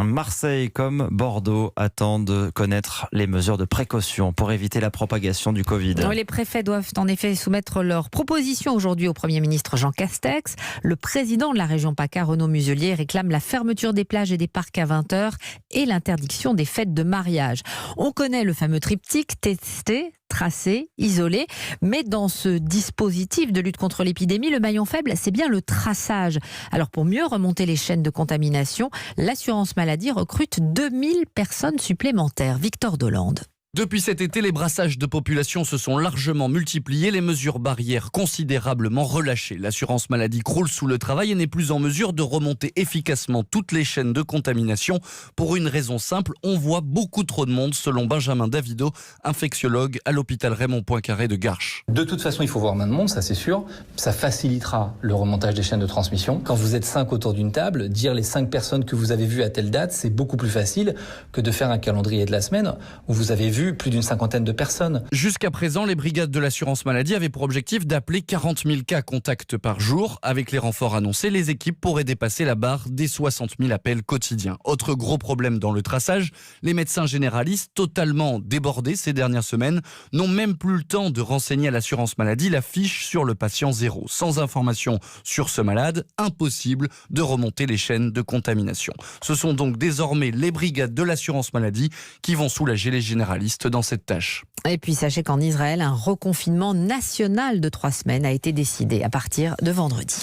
Marseille comme Bordeaux attendent de connaître les mesures de précaution pour éviter la propagation du Covid. Les préfets doivent en effet soumettre leurs propositions aujourd'hui au Premier ministre Jean Castex. Le président de la région PACA, Renaud Muselier, réclame la fermeture des plages et des parcs à 20h et l'interdiction des fêtes de mariage. On connaît le fameux triptyque tester, tracer, isoler, mais dans ce dispositif de lutte contre l'épidémie, le maillon faible, c'est bien le traçage. Alors pour mieux remonter les chaînes de contamination, l'assurance maladie recrute 2000 personnes supplémentaires. Victor Dolande. Depuis cet été, les brassages de population se sont largement multipliés, les mesures barrières considérablement relâchées. L'assurance maladie croule sous le travail et n'est plus en mesure de remonter efficacement toutes les chaînes de contamination. Pour une raison simple, on voit beaucoup trop de monde, selon Benjamin Davido, infectiologue à l'hôpital Raymond Poincaré de Garches. De toute façon, il faut voir moins de monde, ça c'est sûr. Ça facilitera le remontage des chaînes de transmission. Quand vous êtes 5 autour d'une table, dire les 5 personnes que vous avez vues à telle date, c'est beaucoup plus facile que de faire un calendrier de la semaine où vous avez vu plus d'une cinquantaine de personnes. Jusqu'à présent, les brigades de l'assurance maladie avaient pour objectif d'appeler 40 000 cas contacts par jour. Avec les renforts annoncés, les équipes pourraient dépasser la barre des 60 000 appels quotidiens. Autre gros problème dans le traçage, les médecins généralistes, totalement débordés ces dernières semaines, n'ont même plus le temps de renseigner à l'assurance maladie la fiche sur le patient zéro. Sans information sur ce malade, impossible de remonter les chaînes de contamination. Ce sont donc désormais les brigades de l'assurance maladie qui vont soulager les généralistes dans cette tâche. Et puis sachez qu'en Israël, un reconfinement national de 3 semaines a été décidé à partir de vendredi.